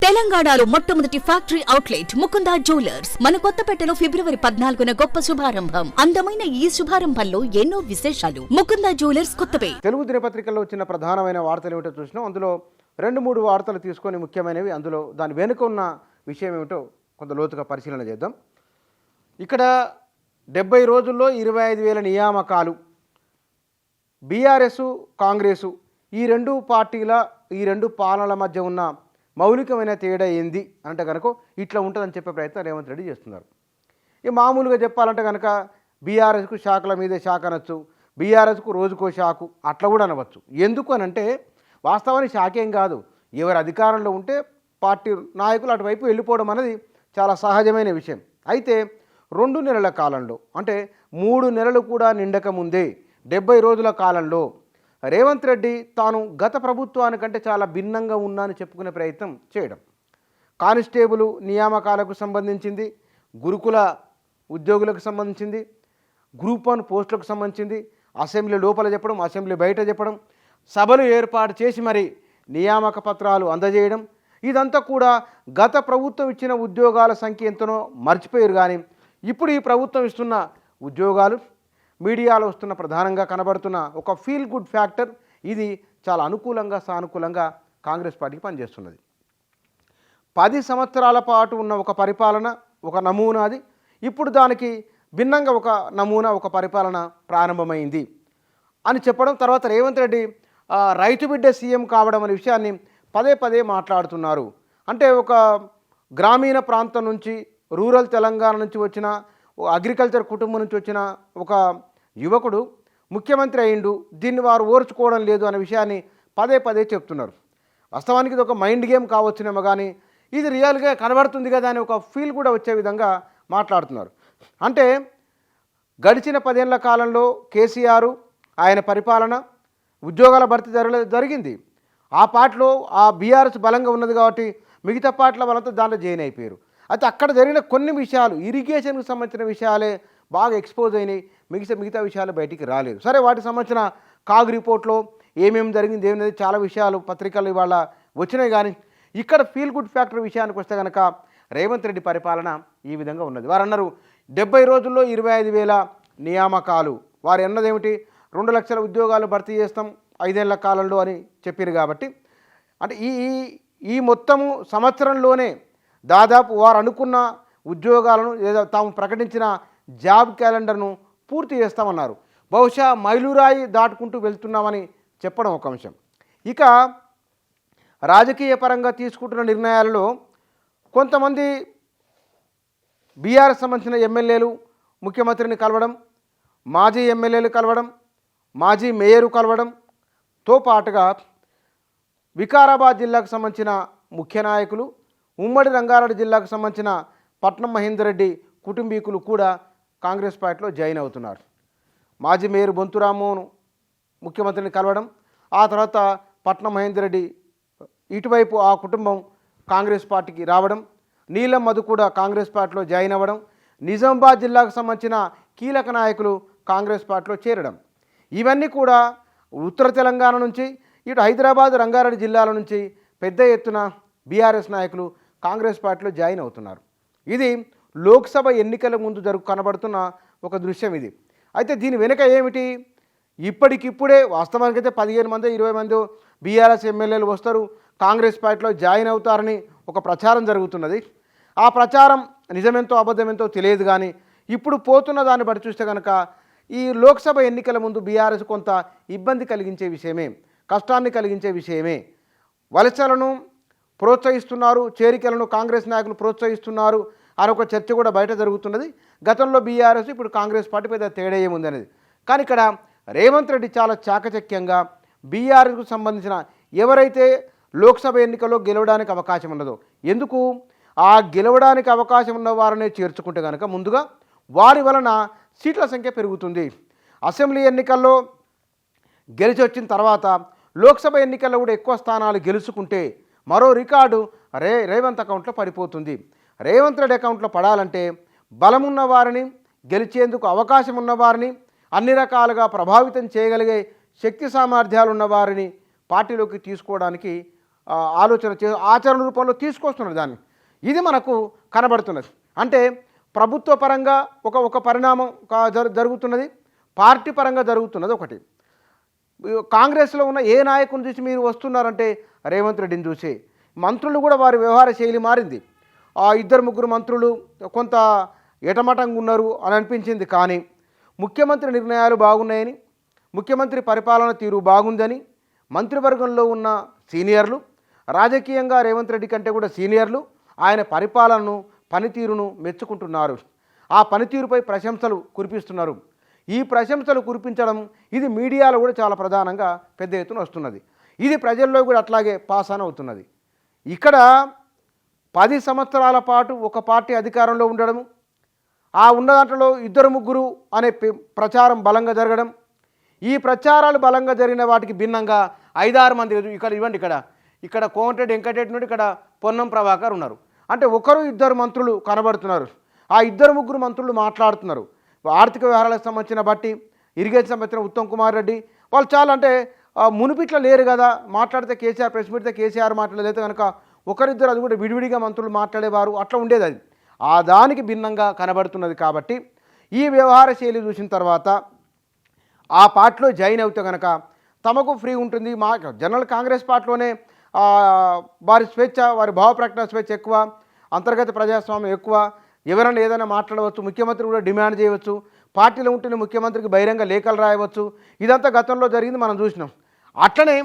తెలంగాణలో మొట్టమొదటి factory outlet Mukunda jewellers మన కొత్తపేటలో ఫిబ్రవరి 14న గొప్ప శుభారంభం. అందమైన ఈ శుభారంభంలో ఎన్నో విశేషాలు. ముకుందా జ్యువెలర్స్ కొత్తపేట. తెలుగు దినపత్రికల్లో వచ్చిన ప్రధానమైన వార్తలు ఏమిటో చూసినాం. అందులో 2-3 వార్తలు తీసుకొని ముఖ్యమైనవి, అందులో దాని వెనుక ఉన్న విషయం ఏమిటో కొంత లోతుగా పరిశీలన చేద్దాం. ఇక్కడ 70 రోజుల్లో 25,000 నియామకాలు. బీఆర్ఎస్ కాంగ్రెసు ఈ రెండు పార్టీల ఈ రెండు పాలనల మధ్య ఉన్న మౌలికమైన తేడా ఏంది అంటే కనుక ఇట్లా ఉంటుందని చెప్పే ప్రయత్నం రేవంత్ రెడ్డి చేస్తున్నారు. ఈ మామూలుగా చెప్పాలంటే కనుక బీఆర్ఎస్కు శాఖల మీదే శాఖ అనొచ్చు, బీఆర్ఎస్కు రోజుకో శాఖ అట్లా కూడా అనవచ్చు. ఎందుకు అనంటే వాస్తవానికి శాఖ ఏం కాదు, ఎవరు అధికారంలో ఉంటే పార్టీ నాయకులు అటువైపు వెళ్ళిపోవడం అనేది చాలా సహజమైన విషయం. అయితే 2 నెలల కాలంలో అంటే 3 నెలలు కూడా నిండక ముందే 70 రోజుల కాలంలో రేవంత్ రెడ్డి తాను గత ప్రభుత్వానికంటే చాలా భిన్నంగా ఉన్నా అని చెప్పుకునే ప్రయత్నం చేయడం. కానిస్టేబుల్ నియామకాలకు సంబంధించింది, గురుకుల ఉద్యోగులకు సంబంధించింది, గ్రూప్ 1 పోస్టులకు సంబంధించింది, అసెంబ్లీ లోపల చెప్పడం, అసెంబ్లీ బయట చెప్పడం, సభలు ఏర్పాటు చేసి మరి నియామక పత్రాలు అందజేయడం, ఇదంతా కూడా గత ప్రభుత్వం ఇచ్చిన ఉద్యోగాల సంఖ్య ఎంతనో మర్చిపోయారు. కానీ ఇప్పుడు ఈ ప్రభుత్వం ఇస్తున్న ఉద్యోగాలు మీడియాలో వస్తున్న ప్రధానంగా కనబడుతున్న ఒక ఫీల్ గుడ్ ఫ్యాక్టర్, ఇది చాలా అనుకూలంగా సానుకూలంగా కాంగ్రెస్ పార్టీకి పనిచేస్తున్నది. 10 సంవత్సరాల పాటు ఉన్న ఒక పరిపాలన, ఒక నమూనా, అది ఇప్పుడు దానికి భిన్నంగా ఒక నమూనా, ఒక పరిపాలన ప్రారంభమైంది అని చెప్పడం. తర్వాత రేవంత్ రెడ్డి రైతు బిడ్డ సీఎం కావడం అనే విషయాన్ని పదే పదే మాట్లాడుతున్నారు. అంటే ఒక గ్రామీణ ప్రాంతం నుంచి, రూరల్ తెలంగాణ నుంచి వచ్చిన అగ్రికల్చర్ కుటుంబం నుంచి వచ్చిన ఒక యువకుడు ముఖ్యమంత్రి అయిండు, దీన్ని వారు ఓర్చుకోవడం లేదు అనే విషయాన్ని పదే పదే చెప్తున్నారు. వాస్తవానికి ఇది ఒక మైండ్ గేమ్ కావచ్చునేమో, కానీ ఇది రియల్గా కనబడుతుంది కదా అని ఒక ఫీల్ కూడా వచ్చే విధంగా మాట్లాడుతున్నారు. అంటే గడిచిన 10 ఏళ్ల కాలంలో కేసీఆర్ ఆయన పరిపాలన ఉద్యోగాల భర్తీ జరిగింది. ఆ పార్టీలో ఆ బీఆర్ఎస్ బలంగా ఉన్నది కాబట్టి మిగతా పార్టీల వాళ్ళంతా దాంట్లో జాయిన్ అయిపోయారు. అయితే అక్కడ జరిగిన కొన్ని విషయాలు, ఇరిగేషన్కి సంబంధించిన విషయాలే బాగా ఎక్స్పోజ్ అయినాయి, మిగతా విషయాలు బయటికి రాలేదు. సరే, వాటికి సంబంధించిన కాగ్ రిపోర్ట్లో ఏమేమి జరిగింది ఏమనేది చాలా విషయాలు పత్రికలు ఇవాళ వచ్చినాయి. కానీ ఇక్కడ ఫీల్ గుడ్ ఫ్యాక్టర్ విషయానికి వస్తే కనుక రేవంత్ రెడ్డి పరిపాలన ఈ విధంగా ఉన్నది. వారు అన్నారు 70 రోజుల్లో 25,000 నియామకాలు. వారు అన్నదేమిటి, 2 లక్షల ఉద్యోగాలు భర్తీ చేస్తాం 5 ఏళ్ల కాలంలో అని చెప్పారు. కాబట్టి అంటే ఈ మొత్తము సంవత్సరంలోనే దాదాపు వారు అనుకున్న ఉద్యోగాలను లేదా తాము ప్రకటించిన జాబ్ క్యాలెండర్ను పూర్తి చేస్తామన్నారు. బహుశా మైలురాయి దాటుకుంటూ వెళ్తున్నామని చెప్పడం ఒక అంశం. ఇక రాజకీయ పరంగా తీసుకుంటున్న నిర్ణయాలలో కొంతమంది బీఆర్ఎస్ సంబంధించిన ఎమ్మెల్యేలు ముఖ్యమంత్రిని కలవడం, మాజీ ఎమ్మెల్యేలు కలవడం, మాజీ మేయరు కలవడంతో పాటుగా వికారాబాద్ జిల్లాకు సంబంధించిన ముఖ్య నాయకులు, ఉమ్మడి రంగారెడ్డి జిల్లాకు సంబంధించిన పట్నం మహేందర్ రెడ్డి కుటుంబీకులు కూడా కాంగ్రెస్ పార్టీలో జాయిన్ అవుతున్నారు. మాజీ మేయర్ బొంతురామోను ముఖ్యమంత్రిని కలవడం, ఆ తర్వాత పట్నం మహేందర్ రెడ్డి ఇటువైపు ఆ కుటుంబం కాంగ్రెస్ పార్టీకి రావడం, నీలం మధు కూడా కాంగ్రెస్ పార్టీలో జాయిన్ అవ్వడం, నిజామాబాద్ జిల్లాకు సంబంధించిన కీలక నాయకులు కాంగ్రెస్ పార్టీలో చేరడం, ఇవన్నీ కూడా ఉత్తర తెలంగాణ నుంచి, ఇటు హైదరాబాద్ రంగారెడ్డి జిల్లాల నుంచి పెద్ద ఎత్తున బీఆర్ఎస్ నాయకులు కాంగ్రెస్ పార్టీలో జాయిన్ అవుతున్నారు. ఇది లోక్సభ ఎన్నికల ముందు కనబడుతున్న ఒక దృశ్యం ఇది. అయితే దీని వెనుక ఏమిటి, ఇప్పటికిప్పుడే వాస్తవానికైతే 15 మంది 20 మంది బీఆర్ఎస్ ఎమ్మెల్యేలు వస్తారు, కాంగ్రెస్ పార్టీలో జాయిన్ అవుతారని ఒక ప్రచారం జరుగుతున్నది. ఆ ప్రచారం నిజమెంతో అబద్ధమెంతో తెలియదు. కానీ ఇప్పుడు పోతున్న దాన్ని బట్టి చూస్తే కనుక ఈ లోక్సభ ఎన్నికల ముందు బీఆర్ఎస్ కొంత ఇబ్బంది కలిగించే విషయమే, కష్టాన్ని కలిగించే విషయమే. వలసలను ప్రోత్సహిస్తున్నారు, చేరికలను కాంగ్రెస్ నాయకులు ప్రోత్సహిస్తున్నారు అని ఒక చర్చ కూడా బయట జరుగుతున్నది. గతంలో బీఆర్ఎస్, ఇప్పుడు కాంగ్రెస్ పార్టీ పెద్ద తేడా ఏముంది అనేది. కానీ ఇక్కడ రేవంత్ రెడ్డి చాలా చాకచక్యంగా బీఆర్ఎస్కు సంబంధించిన ఎవరైతే లోక్సభ ఎన్నికల్లో గెలవడానికి అవకాశం ఉన్నదో, ఎందుకు ఆ గెలవడానికి అవకాశం ఉన్న వారినే చేర్చుకుంటే కనుక ముందుగా వారి వలన సీట్ల సంఖ్య పెరుగుతుంది. అసెంబ్లీ ఎన్నికల్లో గెలిచి వచ్చిన తర్వాత లోక్సభ ఎన్నికల్లో కూడా ఎక్కువ స్థానాలు గెలుచుకుంటే మరో రికార్డు రేవంత్ అకౌంట్లో పడిపోతుంది. రేవంత్ రెడ్డి అకౌంట్లో పడాలంటే బలమున్న వారిని, గెలిచేందుకు అవకాశం ఉన్నవారిని, అన్ని రకాలుగా ప్రభావితం చేయగలిగే శక్తి సామర్థ్యాలు ఉన్నవారిని పార్టీలోకి తీసుకోవడానికి ఆలోచన ఆచరణ రూపంలో తీసుకొస్తున్నారు దాన్ని. ఇది మనకు కనబడుతున్నది. అంటే ప్రభుత్వ పరంగా ఒక పరిణామం జరుగుతున్నది, పార్టీ పరంగా జరుగుతున్నది ఒకటి. కాంగ్రెస్లో ఉన్న ఏ నాయకుని చూసి మీరు వస్తున్నారంటే రేవంత్ రెడ్డిని చూసి. మంత్రులు కూడా వారి వ్యవహార శైలి మారింది. ఆ 2-3 మంత్రులు కొంత ఎటమటంగా ఉన్నారు అని అనిపించింది. కానీ ముఖ్యమంత్రి నిర్ణయాలు బాగున్నాయని, ముఖ్యమంత్రి పరిపాలన తీరు బాగుందని మంత్రివర్గంలో ఉన్న సీనియర్లు, రాజకీయంగా రేవంత్ రెడ్డి కంటే కూడా సీనియర్లు ఆయన పరిపాలనను, పనితీరును మెచ్చుకుంటున్నారు. ఆ పనితీరుపై ప్రశంసలు కురిపిస్తున్నారు. ఈ ప్రశంసలు కురిపించడం ఇది మీడియాలో కూడా చాలా ప్రధానంగా పెద్ద ఎత్తున వస్తున్నది. ఇది ప్రజల్లో కూడా అట్లాగే పాస్ ఆన్ అవుతున్నది. ఇక్కడ 10 సంవత్సరాల పాటు ఒక పార్టీ అధికారంలో ఉండడము, ఆ ఉన్న దాంట్లో 2-3 అనే ప్రచారం బలంగా జరగడం, ఈ ప్రచారాలు బలంగా జరిగిన వాటికి భిన్నంగా 5-6 మంది ఇక్కడ ఇవ్వండి, ఇక్కడ కోమటిరెడ్డి వెంకటరెడ్డి నుండి ఇక్కడ పొన్నం ప్రభాకర్ ఉన్నారు. అంటే 1-2 మంత్రులు కనబడుతున్నారు. ఆ 2-3 మంత్రులు మాట్లాడుతున్నారు. ఆర్థిక వ్యవహారాలకు సంబంధించిన బట్టి, ఇరిగేషన్ సంబంధించిన ఉత్తమ్ కుమార్ రెడ్డి వాళ్ళు చాలా అంటే మునిపిట్లో లేరు కదా, మాట్లాడితే కేసీఆర్ ప్రెస్ మీట్తో కేసీఆర్ మాట్లాడలేదు కనుక ఒకరిద్దరు అది కూడా విడివిడిగా మంత్రులు మాట్లాడేవారు, అట్లా ఉండేది. అది ఆ దానికి భిన్నంగా కనబడుతున్నది. కాబట్టి ఈ వ్యవహార శైలి చూసిన తర్వాత ఆ పార్టీలో జాయిన్ అవుతే కనుక తమకు ఫ్రీ ఉంటుంది. మా జనరల్ కాంగ్రెస్ పార్టీలోనే వారి స్వేచ్ఛ, వారి భావ ప్రకటన స్వేచ్ఛ ఎక్కువ, అంతర్గత ప్రజాస్వామ్యం ఎక్కువ, ఎవరైనా ఏదైనా మాట్లాడవచ్చు, ముఖ్యమంత్రి కూడా డిమాండ్ చేయవచ్చు, పార్టీలో ఉంటేనే ముఖ్యమంత్రికి బహిరంగ లేఖలు రాయవచ్చు. ఇదంతా గతంలో జరిగింది, మనం చూసినాం. అట్లనే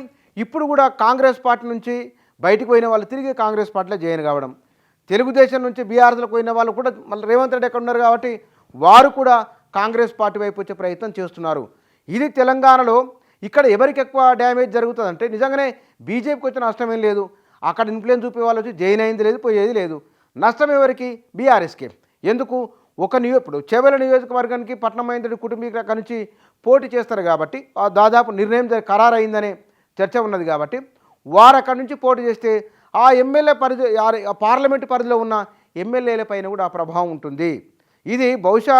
ఇప్పుడు కూడా కాంగ్రెస్ పార్టీ నుంచి బయటకు పోయిన వాళ్ళు తిరిగి కాంగ్రెస్ పార్టీలో జాయిన్ కావడం, తెలుగుదేశం నుంచి బీఆర్ఎస్లకు పోయిన వాళ్ళు కూడా మళ్ళీ రేవంత్ రెడ్డి ఎక్కడ ఉన్నారు కాబట్టి వారు కూడా కాంగ్రెస్ పార్టీ వైపు వచ్చే ప్రయత్నం చేస్తున్నారు. ఇది తెలంగాణలో ఇక్కడ ఎవరికి ఎక్కువ డ్యామేజ్ జరుగుతుందంటే నిజంగానే బీజేపీకి వచ్చిన నష్టం ఏం లేదు. అక్కడ ఇన్ఫ్లుయెన్స్ చూపే వాళ్ళు వచ్చి జాయిన్ అయింది లేదు, పోయేది లేదు. నష్టం ఎవరికి? బీఆర్ఎస్కే. ఎందుకు? ఇప్పుడు చేవెళ్ల నియోజకవర్గానికి పట్నం మహేంద్రుడి కుటుంబీకుల నుంచి పోటీ చేస్తారు కాబట్టి దాదాపు నిర్ణయం ఖరారైందనే చర్చ ఉన్నది. కాబట్టి వారు అక్కడి నుంచి పోటీ చేస్తే ఆ ఎమ్మెల్యే పరిధి, పార్లమెంటు పరిధిలో ఉన్న ఎమ్మెల్యేల పైన కూడా ఆ ప్రభావం ఉంటుంది. ఇది బహుశా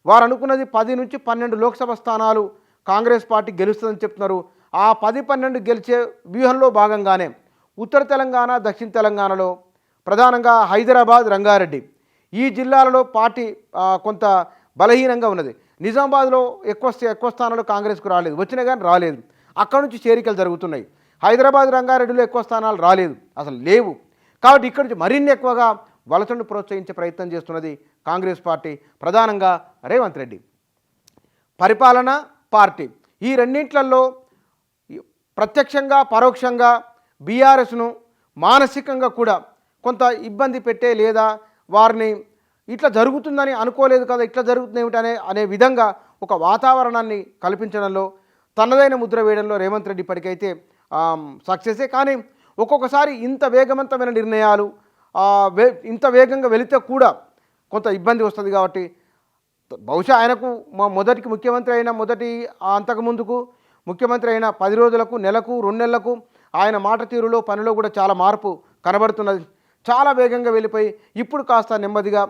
వారు అనుకున్నది 10 నుంచి 12 లోక్సభ స్థానాలు కాంగ్రెస్ పార్టీ గెలుస్తుందని చెప్తున్నారు. ఆ 10-12 గెలిచే వ్యూహంలో భాగంగానే ఉత్తర తెలంగాణ, దక్షిణ తెలంగాణలో ప్రధానంగా హైదరాబాద్, రంగారెడ్డి ఈ జిల్లాలలో పార్టీ కొంత బలహీనంగా ఉన్నది. నిజామాబాద్లో ఎక్కువ స్థానాలు కాంగ్రెస్కు రాలేదు, వచ్చినా కానీ రాలేదు. అక్కడ నుంచి చేరికలు జరుగుతున్నాయి. హైదరాబాద్, రంగారెడ్డిలో ఎక్కువ స్థానాలు రాలేదు, అసలు లేవు. కాబట్టి ఇక్కడి నుంచి మరిన్ని ఎక్కువగా వలసను ప్రోత్సహించే ప్రయత్నం చేస్తున్నది కాంగ్రెస్ పార్టీ, ప్రధానంగా రేవంత్ రెడ్డి. పరిపాలన, పార్టీ ఈ రెండింట్లలో ప్రత్యక్షంగా పరోక్షంగా బీఆర్ఎస్ను మానసికంగా కూడా కొంత ఇబ్బంది పెట్టే, లేదా వారిని ఇట్లా జరుగుతుందని అనుకోలేదు కదా, ఇట్లా జరుగుతుంది ఏమిటనే అనే విధంగా ఒక వాతావరణాన్ని కల్పించడంలో, తనదైన ముద్ర వేయడంలో రేవంత్ రెడ్డి ఇప్పటికైతే సక్సెసే. కానీ ఒక్కొక్కసారి ఇంత వేగవంతమైన నిర్ణయాలు ఇంత వేగంగా వెళితే కూడా కొంత ఇబ్బంది వస్తుంది. కాబట్టి బహుశా ఆయనకు మొదటికి ముఖ్యమంత్రి అయిన అంతకుముందుకు ముఖ్యమంత్రి అయిన 10 రోజులకు, నెలకు, 2 నెలలకు ఆయన మాట తీరులో, పనిలో కూడా చాలా మార్పు కనబడుతున్నది. చాలా వేగంగా వెళ్ళిపోయి ఇప్పుడు కాస్త నెమ్మదిగా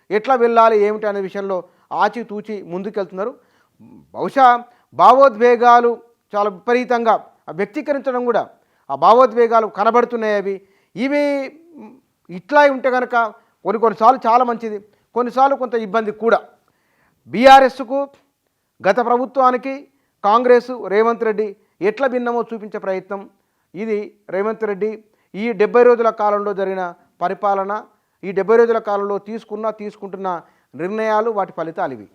ఎట్లా వెళ్ళాలి ఏమిటి అనే విషయంలో ఆచితూచి ముందుకెళ్తున్నారు. బహుశా భావోద్వేగాలు చాలా విపరీతంగా వ్యక్తీకరించడం కూడా ఆ భావోద్వేగాలు కనబడుతున్నాయి. ఇవి ఇట్లా ఉంటే కనుక కొన్నిసార్లు చాలా మంచిది, కొన్నిసార్లు కొంత ఇబ్బంది కూడా. బీఆర్ఎస్కు, గత ప్రభుత్వానికి కాంగ్రెస్, రేవంత్ రెడ్డి ఎట్లా భిన్నమో చూపించే ప్రయత్నం ఇది రేవంత్ రెడ్డి ఈ 70 రోజుల కాలంలో జరిగిన పరిపాలన, ఈ 70 రోజుల కాలంలో తీసుకుంటున్న నిర్ణయాలు, వాటి ఫలితాలు ఇవి.